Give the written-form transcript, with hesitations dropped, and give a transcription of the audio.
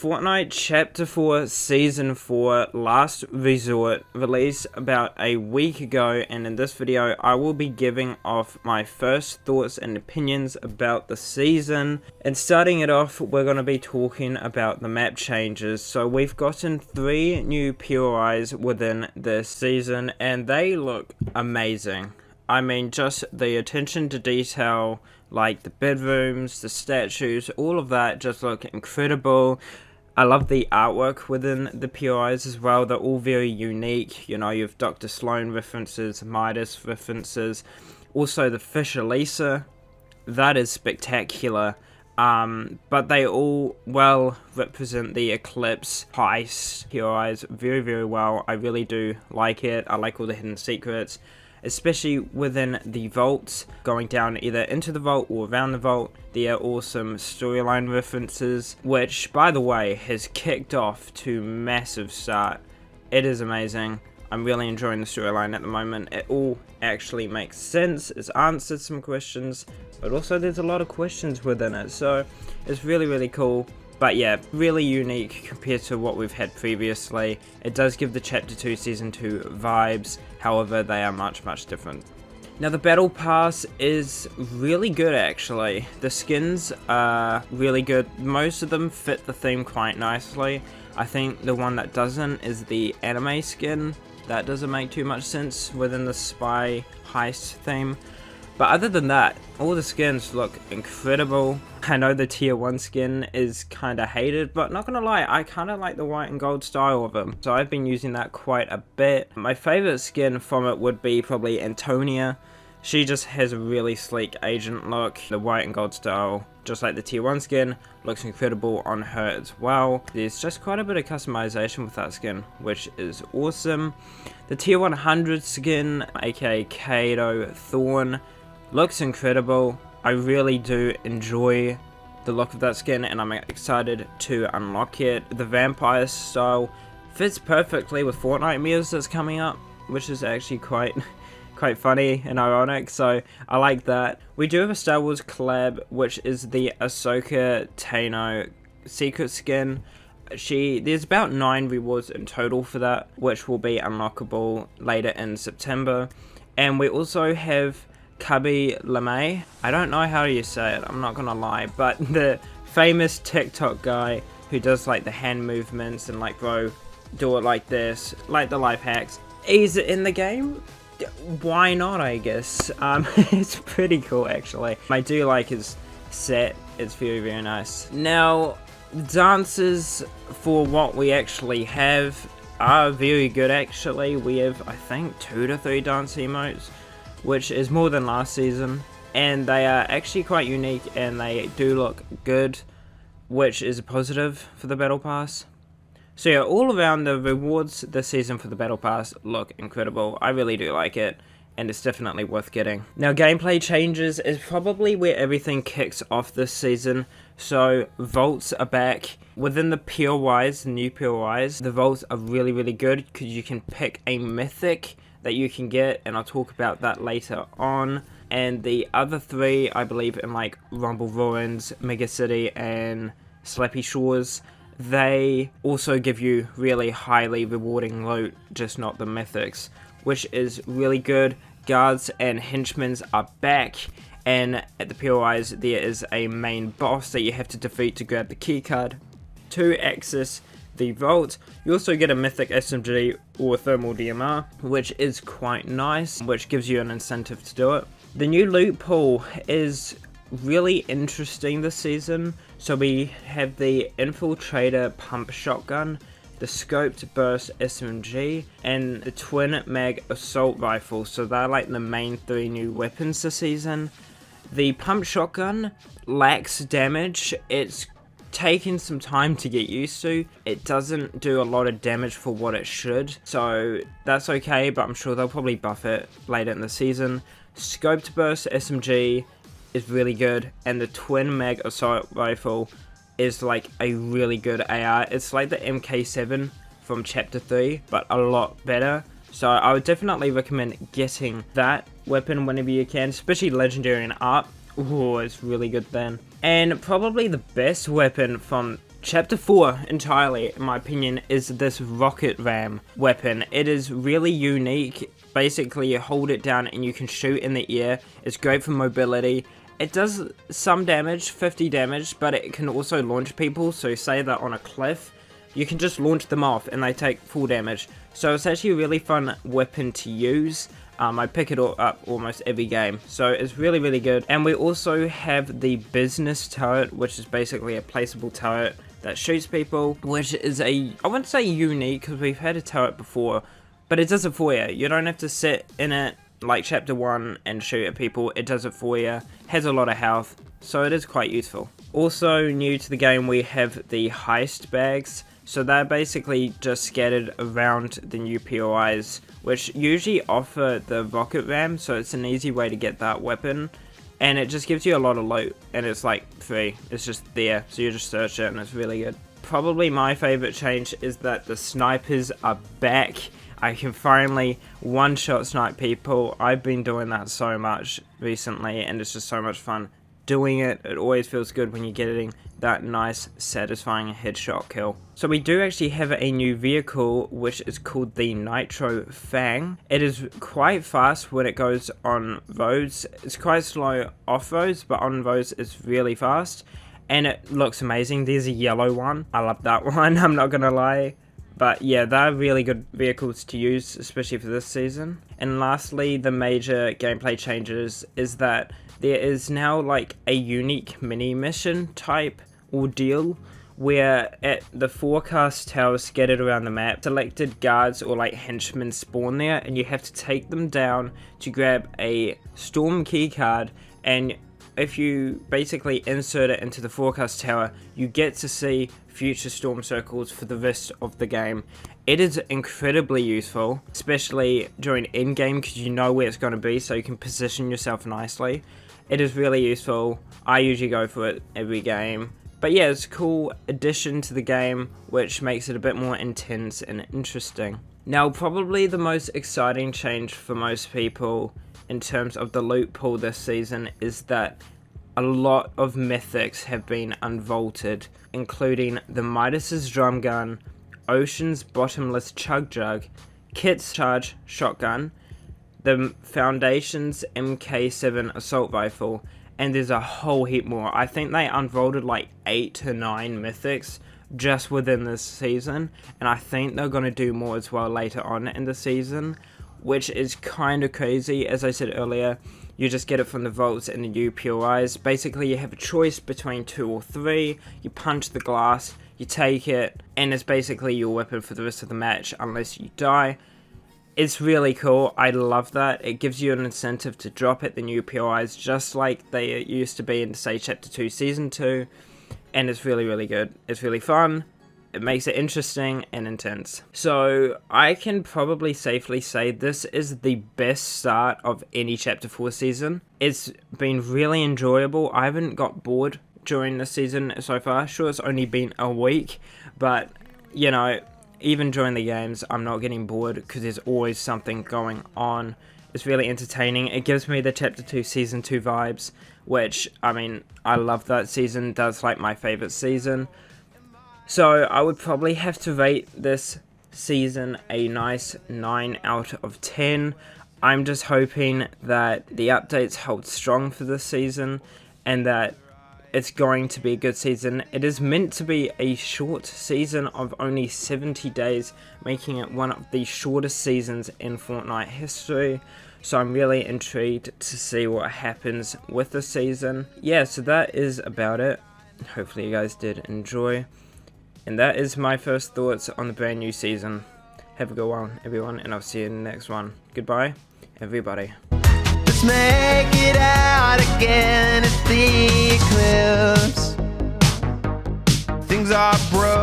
Fortnite Chapter 4 Season 4 Last Resort released about a week ago, and in this video I will be giving off my first thoughts and opinions about the season. And starting it off, we're going to be talking about the map changes. So we've gotten 3 new POIs within this season and they look amazing. I mean, just the attention to detail, like the bedrooms, the statues, all of that just look incredible. I love the artwork within the POIs as well. They're all very unique. You know, you have Dr. Sloan references, Midas references, also the Fish Elisa. That is spectacular. But they all well represent the Eclipse heist POIs very well. I really do like it. I like all the hidden secrets, especially within the vaults, going down either into the vault or around the vault. There are awesome storyline references, which, by the way, has kicked off to massive start. It is amazing. I'm really enjoying the storyline at the moment. It all actually makes sense. It's answered some questions, but also there's a lot of questions within it, so it's really cool. But yeah, really unique compared to what we've had previously. It does give the Chapter 2 Season 2 vibes, however they are much different. Now the Battle Pass is really good actually. The skins are really good. Most of them fit the theme quite nicely. I think the one that doesn't is the anime skin. That doesn't make too much sense within the spy heist theme. But other than that, all the skins look incredible. I know the tier 1 skin is kind of hated, but not gonna lie, I kind of like the white and gold style of them. So I've been using that quite a bit. My favorite skin from it would be probably Antonia. She just has a really sleek agent look. The white and gold style, just like the tier 1 skin, looks incredible on her as well. There's just quite a bit of customization with that skin, which is awesome. The tier 100 skin, aka Kato Thorn, looks incredible. I really do enjoy the look of that skin and I'm excited to unlock it. The vampire style fits perfectly with Fortnite mirrors that's coming up, which is actually quite funny and ironic, so I like that. We do have a Star Wars collab, which is the Ahsoka Tano secret skin. There's about 9 rewards in total for that, which will be unlockable later in September. And we also have Cubby LeMay. I don't know how you say it, I'm not gonna lie, but the famous TikTok guy who does like the hand movements and like, bro, do it like this, like the life hacks. He's in the game. Why not, I guess. It's pretty cool actually. I do like his set, it's very nice. Now, dances for what we actually have are very good actually. We have, I think, 2 to 3 dance emotes, which is more than last season, and they are actually quite unique and they do look good, which is a positive for the Battle Pass. So yeah, all around the rewards this season for the Battle Pass look incredible. I really do like it, and it's definitely worth getting. Now gameplay changes is probably where everything kicks off this season. So vaults are back. Within the POIs, new POIs, the vaults are really good because you can pick a mythic that you can get, and I'll talk about that later on. And the other 3, I believe, in like Rumble Ruins, Mega City, and Slappy Shores, they also give you really highly rewarding loot, just not the mythics, which is really good. Guards and henchmen are back, and at the POIs there is a main boss that you have to defeat to grab the keycard to access the vault. You also get a mythic SMG or thermal DMR, which is quite nice, which gives you an incentive to do it. The new loot pool is really interesting this season. So we have the Infiltrator Pump Shotgun, the Scoped Burst SMG, and the Twin Mag Assault Rifle. So they're like the main 3 new weapons this season. The Pump Shotgun lacks damage. It's taken some time to get used to. It doesn't do a lot of damage for what it should, so that's okay, but I'm sure they'll probably buff it later in the season. Scoped Burst SMG is really good, and the Twin Mag Assault Rifle is like a really good AR. It's like the MK7 from Chapter 3, but a lot better. So I would definitely recommend getting that weapon whenever you can, especially Legendary and Art. Oh, it's really good then. And probably the best weapon from Chapter 4 entirely, in my opinion, is this rocket ram weapon. It is really unique. Basically, you hold it down and you can shoot in the air. It's great for mobility. It does some damage, 50 damage, but it can also launch people. So say that on a cliff, you can just launch them off and they take full damage. So it's actually a really fun weapon to use. I pick it up almost every game, so it's really, really good. And we also have the business turret, which is basically a placeable turret that shoots people, which is I wouldn't say unique, because we've had a turret before, but it does it for you. You don't have to sit in it like Chapter 1 and shoot at people. It does it for you, has a lot of health, so it is quite useful. Also new to the game, we have the heist bags. So they're basically just scattered around the new POIs, which usually offer the rocket ram, so it's an easy way to get that weapon. And it just gives you a lot of loot, and it's like free. It's just there, so you just search it and it's really good. Probably my favorite change is that the snipers are back. I can finally one-shot snipe people. I've been doing that so much recently, and it's just so much fun doing it. It always feels good when you're getting that nice, satisfying headshot kill. So we do actually have a new vehicle, which is called the Nitro Fang. It is quite fast when it goes on roads. It's quite slow off roads, but on roads it's really fast. And it looks amazing. There's a yellow one. I love that one, I'm not gonna lie. But yeah, they're really good vehicles to use, especially for this season. And lastly, the major gameplay changes is that there is now like a unique mini mission type ordeal where at the forecast tower scattered around the map, selected guards or like henchmen spawn there, and you have to take them down to grab a storm key card, and if you basically insert it into the forecast tower, you get to see future storm circles for the rest of the game. It is incredibly useful, especially during in-game, because you know where it's going to be, so you can position yourself nicely. It is really useful. I usually go for it every game. But yeah, it's a cool addition to the game, which makes it a bit more intense and interesting. Now, probably the most exciting change for most people in terms of the loot pool this season is that a lot of mythics have been unvaulted, including the Midas's drum gun, Ocean's bottomless chug jug, Kit's charge shotgun, the Foundation's MK7 assault rifle, and there's a whole heap more. I think they unvaulted like 8 to 9 mythics just within this season, and I think they're going to do more as well later on in the season, which is kind of crazy. As I said earlier, you just get it from the vaults and the new POIs. Basically, you have a choice between 2 or 3. You punch the glass, you take it, and it's basically your weapon for the rest of the match unless you die. It's really cool. I love that. It gives you an incentive to drop at the new POIs just like they used to be in, say, Chapter 2 Season 2. And it's really, really good. It's really fun. It makes it interesting and intense. So I can probably safely say this is the best start of any Chapter 4 season. It's been really enjoyable. I haven't got bored during the season so far. Sure, it's only been a week, but you know, even during the games, I'm not getting bored because there's always something going on. It's really entertaining. It gives me the Chapter 2 Season 2 vibes, which, I mean, I love that season. That's like my favorite season. So I would probably have to rate this season a nice 9 out of 10. I'm just hoping that the updates hold strong for this season and that it's going to be a good season. It is meant to be a short season of only 70 days, making it one of the shortest seasons in Fortnite history. So I'm really intrigued to see what happens with the season. Yeah, so that is about it. Hopefully you guys did enjoy. And that is my first thoughts on the brand new season. Have a good one, everyone, and I'll see you in the next one. Goodbye, everybody. Let's make it out again at the eclipse. Things are broken.